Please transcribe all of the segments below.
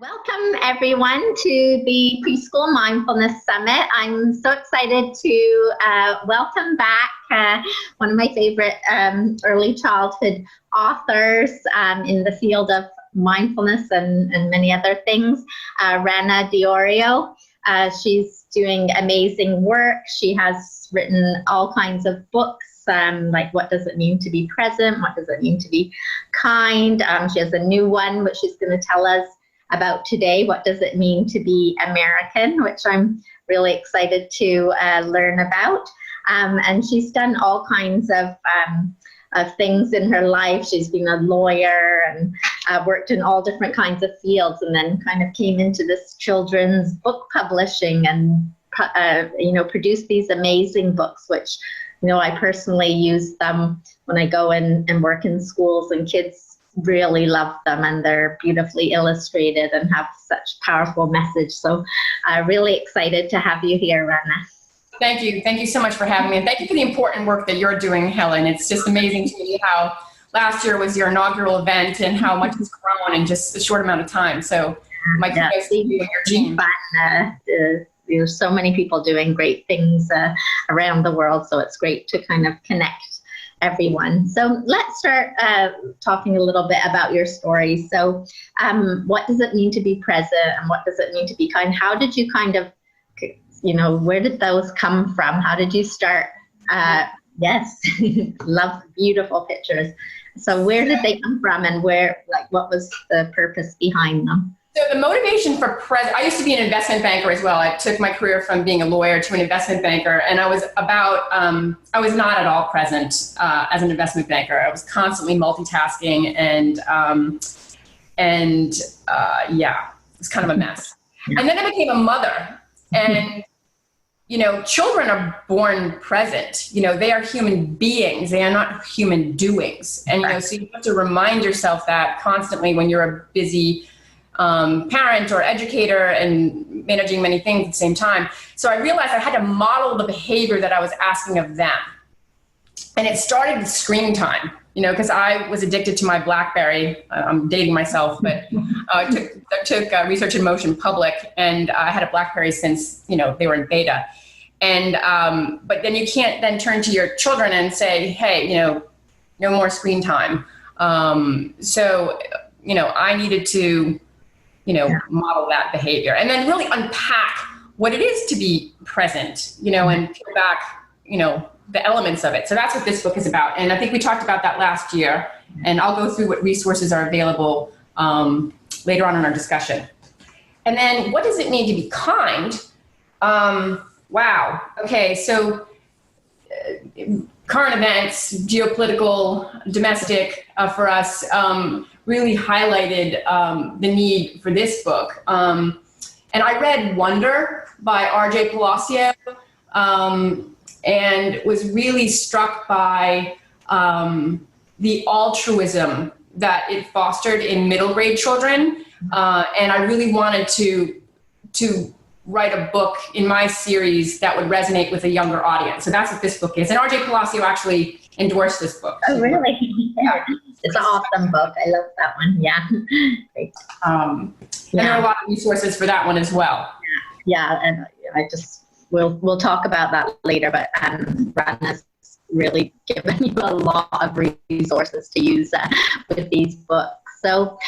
Welcome everyone to the Preschool Mindfulness Summit. I'm so excited to welcome back one of my favorite early childhood authors in the field of mindfulness and many other things, Rana Diorio. She's doing amazing work. She has written all kinds of books. Like what does it mean to be present? What does it mean to be kind? She has a new one which she's going to tell us about today. What does it mean to be American, which I'm really excited to learn about. And she's done all kinds of things in her life. She's been a lawyer and worked in all different kinds of fields, and then kind of came into this children's book publishing and produced these amazing books, which I personally use them when I go in and work in schools, and kids really love them, and they're beautifully illustrated and have such powerful message. So really excited to have you here, Rana. Thank you. Thank you so much for having me. And thank you for the important work that you're doing, Helen. It's just amazing to me how last year was your inaugural event and how much has grown in just a short amount of time. So my kudos to you and your team. There's so many people doing great things around the world, so it's great to kind of connect everyone. So let's start talking a little bit about your story. So what does it mean to be present, and what does it mean to be kind? How did you kind of, where did those come from? How did you start? Yes, love beautiful pictures. So where did they come from, and what was the purpose behind them? So the motivation for I used to be an investment banker as well. I took my career from being a lawyer to an investment banker, and I was not at all present as an investment banker. I was constantly multitasking and it was kind of a mess. And then I became a mother, and children are born present. They are human beings. They are not human doings. And so you have to remind yourself that constantly when you're a busy parent or educator and managing many things at the same time. So I realized I had to model the behavior that I was asking of them. And it started with screen time, because I was addicted to my BlackBerry. I'm dating myself, but I took Research in Motion public, and I had a BlackBerry since, they were in beta. And, but then you can't then turn to your children and say, hey, no more screen time. So I needed to model that behavior, and then really unpack what it is to be present, and peel back, the elements of it. So that's what this book is about. And I think we talked about that last year, and I'll go through what resources are available later on in our discussion. And then what does it mean to be kind? Wow. Okay. So current events, geopolitical, domestic, for us, really highlighted the need for this book. And I read Wonder by R.J. Palacio, and was really struck by the altruism that it fostered in middle grade children. And I really wanted to write a book in my series that would resonate with a younger audience. So that's what this book is. And R.J. Palacio actually endorsed this book. Oh, really? Yeah. It's an awesome book. I love that one. Yeah. Great. And there are a lot of resources for that one as well. Yeah. And we'll talk about that later, but Rana's really given you a lot of resources to use with these books. So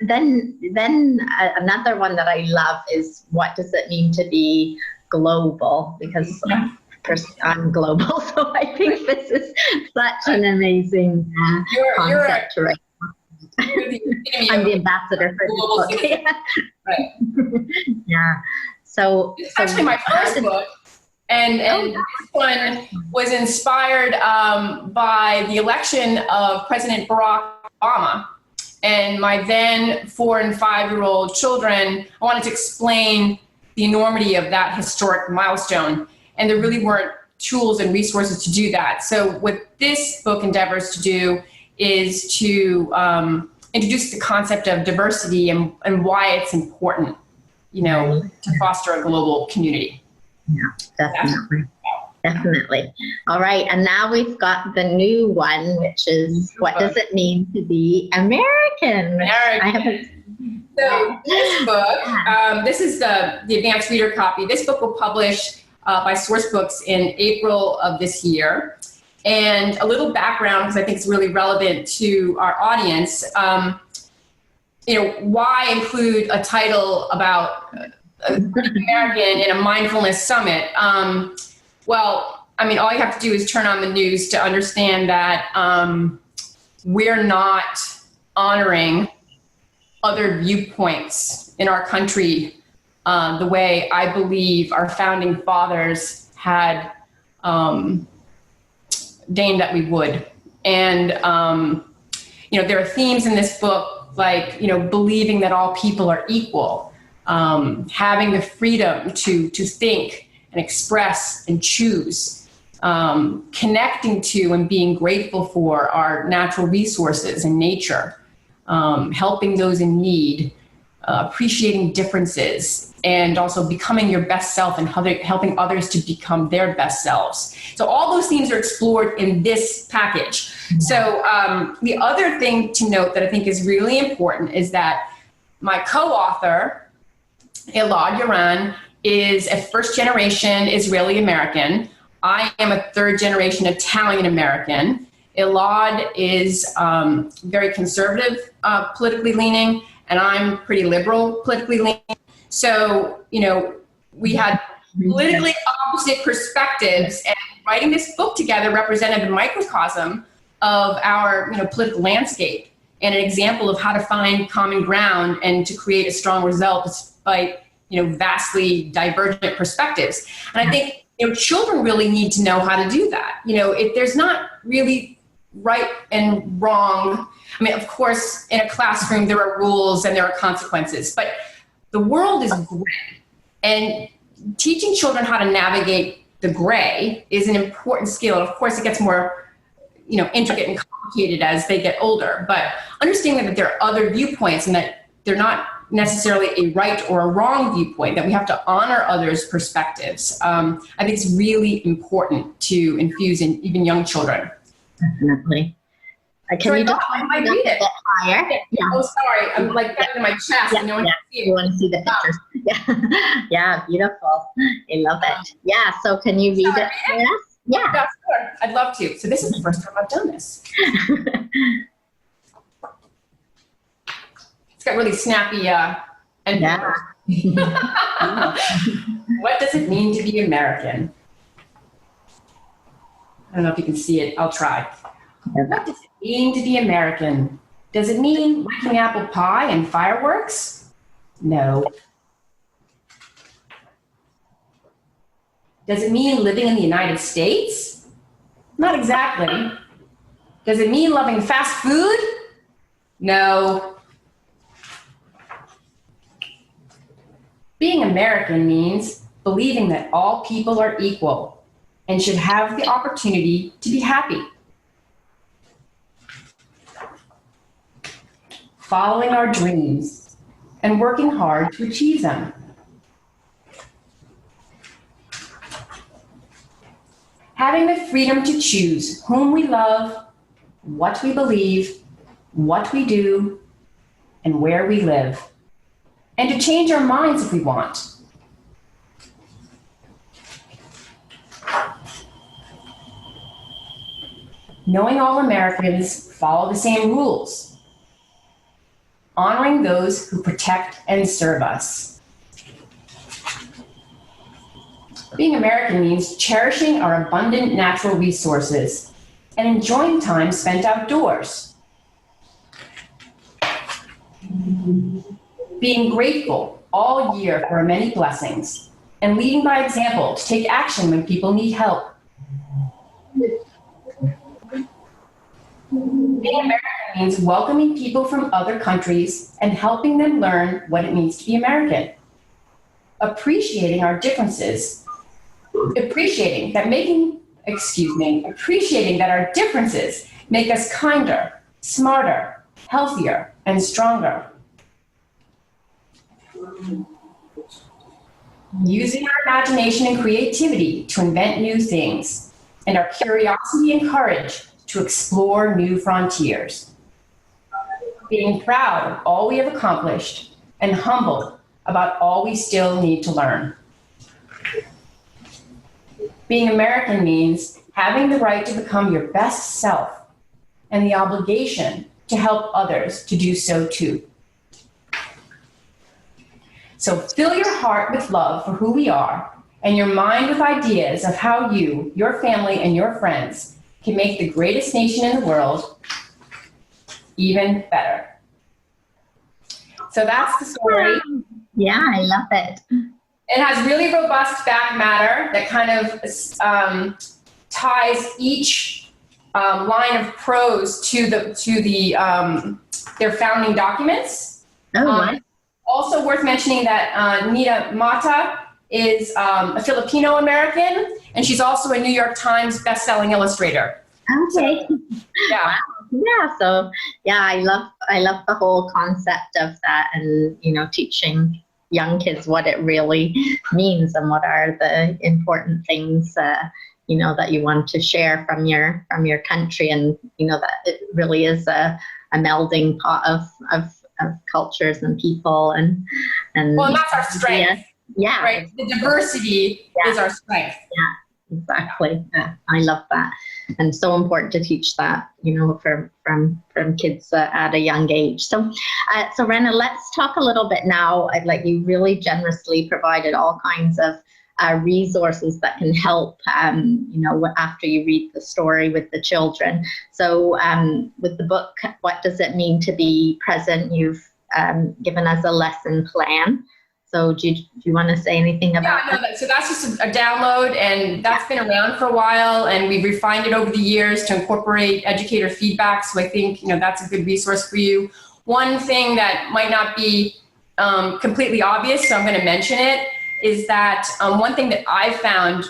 then another one that I love is what does it mean to be global? Because I'm global, so I think this is such an amazing concept to write. I'm the ambassador for this book. Right. Yeah. So it's actually my first book. And this one was inspired by the election of President Barack Obama. And my then 4- and 5-year-old children, I wanted to explain the enormity of that historic milestone. And there really weren't tools and resources to do that. So what this book endeavors to do is to introduce the concept of diversity and why it's important, to foster a global community. Yeah, definitely. All right, and now we've got the new one, which is what does it mean to be American? So this book, this is the advanced reader copy. This book will publish by Source Books in April of this year. And a little background, because I think it's really relevant to our audience. Why include a title about American in a mindfulness summit? All you have to do is turn on the news to understand that we're not honoring other viewpoints in our country the way I believe our founding fathers had deigned that we would. And, there are themes in this book like, believing that all people are equal, having the freedom to think and express and choose, connecting to and being grateful for our natural resources and nature, helping those in need, appreciating differences, and also becoming your best self and helping others to become their best selves. So all those themes are explored in this package. So the other thing to note that I think is really important is that my co-author, Elad Yaran, is a first-generation Israeli American. I am a third-generation Italian American. Elad is very conservative, politically leaning, and I'm pretty liberal, politically leaning. So, we had politically opposite perspectives, and writing this book together represented a microcosm of our, political landscape and an example of how to find common ground and to create a strong result despite, vastly divergent perspectives. And I think, children really need to know how to do that. If there's not really right and wrong. Of course, in a classroom, there are rules and there are consequences, but the world is gray. And teaching children how to navigate the gray is an important skill. And of course, it gets more, intricate and complicated as they get older, but understanding that there are other viewpoints and that they're not necessarily a right or a wrong viewpoint, that we have to honor others' perspectives. I think it's really important to infuse in even young children. Definitely. Can you just I read it higher? Yeah. Oh, sorry. I'm like got it in my chest. Yeah, and no one can see it. You want to see the pictures? Yeah. Yeah, beautiful. I love it. Yeah. So can you read it for us? Yeah. That's good. I'd love to. So this is the first time I've done this. It's got really snappy and yeah. What does it mean to be American? I don't know if you can see it. I'll try. What does it mean to be American? Does it mean liking apple pie and fireworks? No. Does it mean living in the United States? Not exactly. Does it mean loving fast food? No. Being American means believing that all people are equal and should have the opportunity to be happy. Following our dreams and working hard to achieve them. Having the freedom to choose whom we love, what we believe, what we do, and where we live, and to change our minds if we want. Knowing all Americans follow the same rules. Honoring those who protect and serve us. Being American means cherishing our abundant natural resources and enjoying time spent outdoors. Being grateful all year for our many blessings and leading by example to take action when people need help. Being American means welcoming people from other countries and helping them learn what it means to be American. Appreciating our differences. Appreciating that our differences make us kinder, smarter, healthier, and stronger. Using our imagination and creativity to invent new things, and our curiosity and courage to explore new frontiers. Being proud of all we have accomplished and humbled about all we still need to learn. Being American means having the right to become your best self and the obligation to help others to do so too. So fill your heart with love for who we are and your mind with ideas of how you, your family, and your friends can make the greatest nation in the world even better. So that's the story. Yeah, I love it. It has really robust back matter that kind of ties each line of prose to their founding documents. Oh, wow. Also worth mentioning that Nita Mata is a Filipino American, and she's also a New York Times best-selling illustrator. Okay. So, yeah. Wow. Yeah. So yeah, I love the whole concept of that, and teaching young kids what it really means and what are the important things that you want to share from your country, and that it really is a melding pot of cultures and people and well, and that's our strength. Yeah. Right. The diversity is our strength. Yeah, exactly. Yeah, I love that. And so important to teach that, from kids at a young age. So Rena, let's talk a little bit now. You really generously provided all kinds of resources that can help, after you read the story with the children. So with the book, What Does It Mean to Be Present? You've given us a lesson plan. So do you want to say anything about that? So that's just a download, and that's been around for a while, and we've refined it over the years to incorporate educator feedback. So I think, that's a good resource for you. One thing that might not be completely obvious, so I'm going to mention it, is that one thing that I found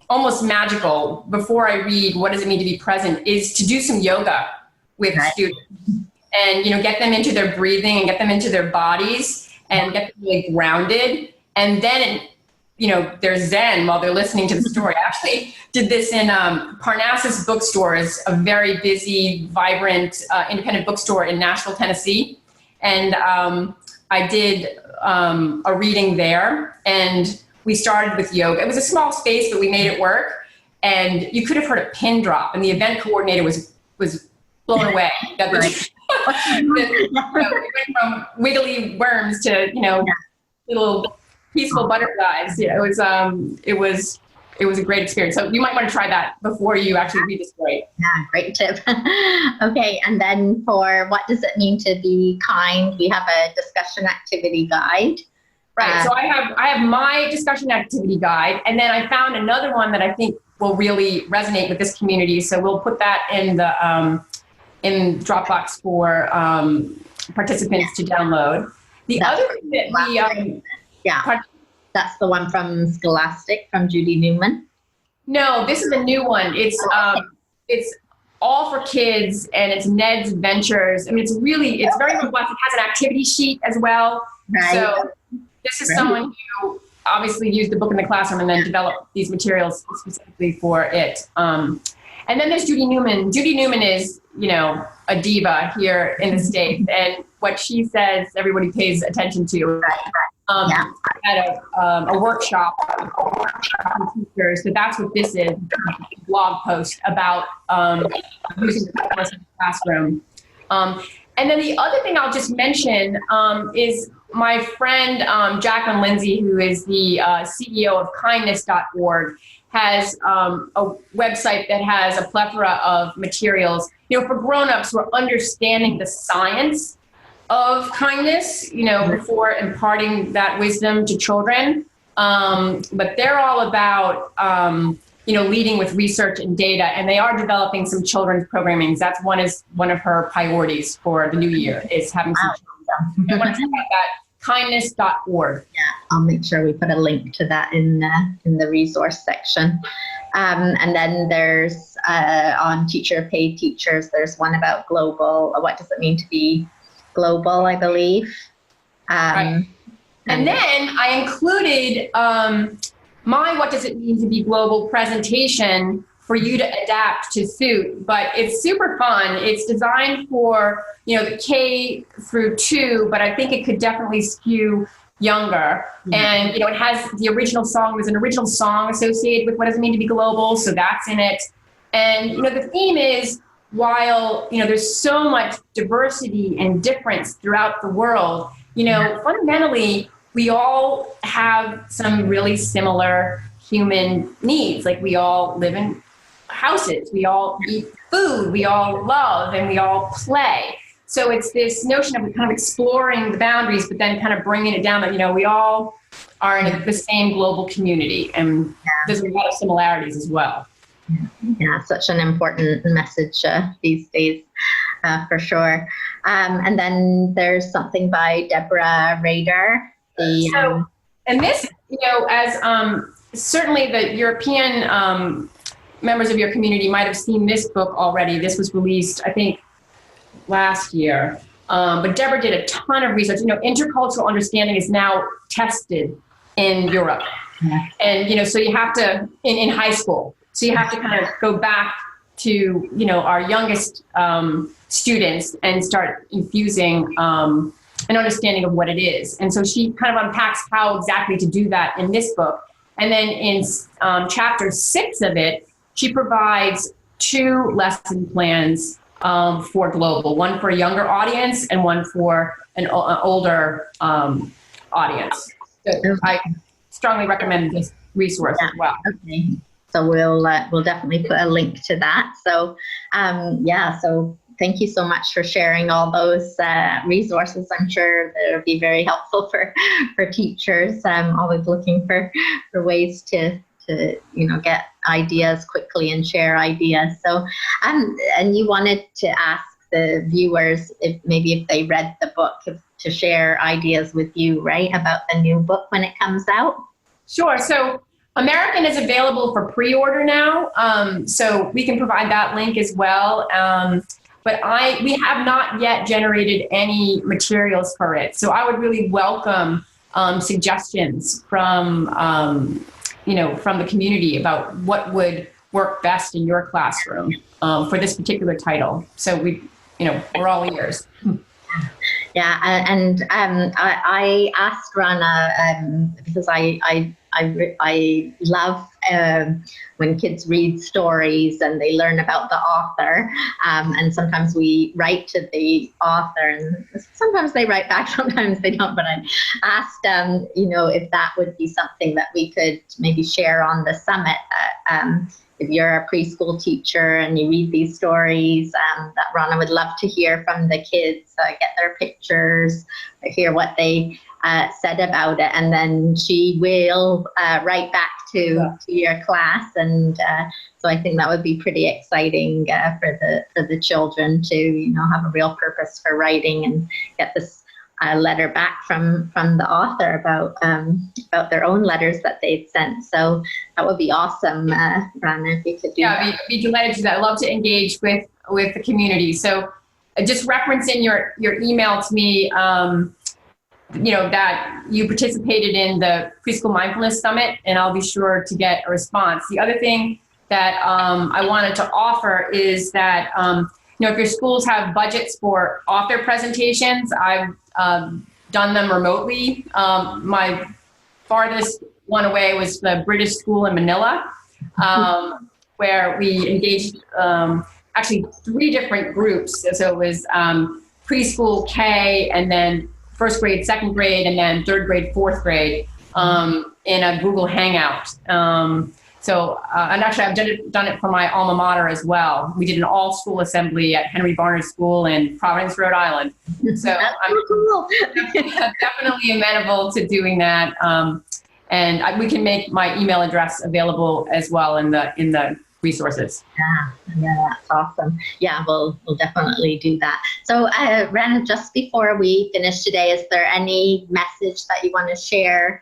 almost magical before I read What Does It Mean to Be Present is to do some yoga with students and, get them into their breathing and get them into their bodies and get them really grounded. And then, they're zen while they're listening to the story. I actually did this in Parnassus Bookstores, a very busy, vibrant, independent bookstore in Nashville, Tennessee. And I did a reading there, and we started with yoga. It was a small space, but we made it work. And you could have heard a pin drop, and the event coordinator was blown away. It went from wiggly worms to little peaceful butterflies. It was a great experience. So you might want to try that before you actually read the story. Yeah, great tip. Okay, and then for What Does It Mean to Be Kind, we have a discussion activity guide. Right. So I have my discussion activity guide, and then I found another one that I think will really resonate with this community. So we'll put that in the in Dropbox for participants to download. The other thing that that's the one from Scholastic from Judy Newman. No, this is a new one. It's all for kids, and it's Ned's Adventures. I mean, it's very robust. It has an activity sheet as well. Right. So this is someone who obviously used the book in the classroom and then developed these materials specifically for it. And then there's Judy Newman. Judy Newman is, a diva here in the States, and what she says, everybody pays attention to. At a workshop for teachers. So that's what this is, a blog post about using the classroom. And then the other thing I'll just mention is my friend Jacqueline Lindsay, who is the CEO of kindness.org, has a website that has a plethora of materials, for grown-ups who are understanding the science of kindness, before imparting that wisdom to children. But they're all about, leading with research and data, and they are developing some children's programming. That's one of her priorities for the new year, is having some children. I want to talk about that. Kindness.org. Yeah, I'll make sure we put a link to that in the resource section. And then there's on paid teachers, there's one about global. What does it mean to be global, I believe. Right. And then I included my What Does It Mean to Be Global presentation for you to adapt to suit, but it's super fun. It's designed for, the K through 2, but I think it could definitely skew younger. And, it has the original song. There's an original song associated with what does it mean to be global. So that's in it. And, the theme is, while, there's so much diversity and difference throughout the world, fundamentally, we all have some really similar human needs. Like, we all live in houses, we all eat food, we all love, and we all play. So it's this notion of kind of exploring the boundaries, but then kind of bringing it down that, we all are in the same global community, and there's a lot of similarities as well. Yeah, such an important message these days, for sure. And then there's something by Deborah Rader. And this, as certainly the European members of your community might have seen this book already. This was released, I think, last year. But Deborah did a ton of research. Intercultural understanding is now tested in Europe. And, so you have to, in high school, so you have to kind of go back to, our youngest students and start infusing an understanding of what it is. And so she kind of unpacks how exactly to do that in this book. And then in chapter 6 of it, she provides 2 lesson plans for global, one for a younger audience and one for an older audience. So I strongly recommend this resource as well. Okay. So we'll definitely put a link to that. So so thank you so much for sharing all those resources. I'm sure it'll be very helpful for teachers. I'm always looking for ways to get ideas quickly and share ideas. So and you wanted to ask the viewers if they read the book, to share ideas with you, right, about the new book when it comes out? Sure. So American is available for pre-order now, so we can provide that link as well. But we have not yet generated any materials for it. So I would really welcome suggestions from the community about what would work best in your classroom for this particular title. So we're all ears. Yeah, and I asked Rana because I love when kids read stories and they learn about the author, and sometimes we write to the author, and sometimes they write back, sometimes they don't. But I asked if that would be something that we could maybe share on the summit. If you're a preschool teacher and you read these stories, that Rana would love to hear from the kids, get their pictures, hear what they said about it, and then she will write back to your class. And so I think that would be pretty exciting for the children to have a real purpose for writing and get this letter back from the author about their own letters that they'd sent. So that would be awesome, Rana, if you could do that. Yeah, I'd be delighted to do that. I love to engage with the community. So just reference in your email to me, that you participated in the Preschool Mindfulness Summit, and I'll be sure to get a response. The other thing that I wanted to offer is that, if your schools have budgets for author presentations, I've done them remotely. My farthest one away was the British school in Manila, where we engaged actually 3 different groups. So it was preschool, K, and then first grade, second grade, and then third grade, fourth grade in a Google Hangout. And actually I've done it for my alma mater as well. We did an all school assembly at Henry Barnard School in Providence, Rhode Island. So I'm definitely amenable to doing that. And we can make my email address available as well in the resources. Yeah, that's awesome. Yeah, we'll definitely do that. So, Ren, just before we finish today, is there any message that you want to share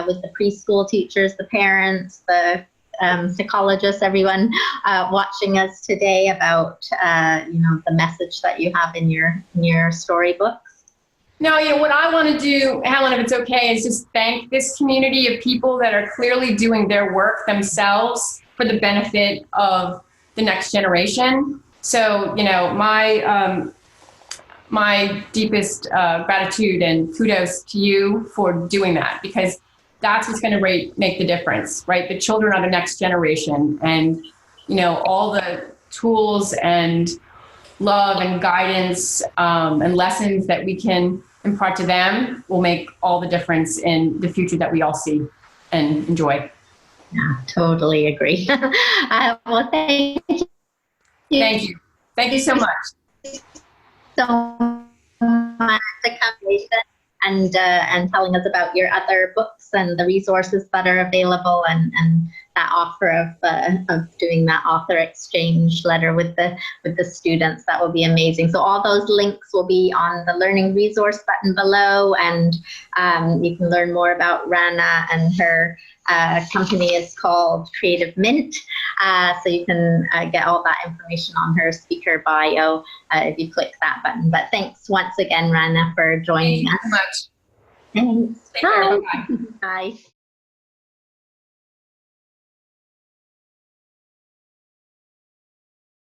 with the preschool teachers, the parents, the psychologists, everyone watching us today about the message that you have in your storybooks? No, what I want to do, Helen, if it's okay, is just thank this community of people that are clearly doing their work themselves for the benefit of the next generation. So, you know, my deepest gratitude and kudos to you for doing that, because that's what's going to make the difference, right? The children are the next generation, and, you know, all the tools and love and guidance and lessons that we can impart to them will make all the difference in the future that we all see and enjoy. Yeah, totally agree. Well, thank you. Thank you. Thank you so much. So much for coming and telling us about your other books and the resources that are available, and that offer of doing that author exchange letter with the students. That will be amazing. So all those links will be on the learning resource button below, and you can learn more about Rana, and her company is called Creative Mint. So you can get all that information on her speaker bio if you click that button. But thanks once again, Rana, for joining us. Thank you so much. Thanks. Take care. Bye-bye. Bye.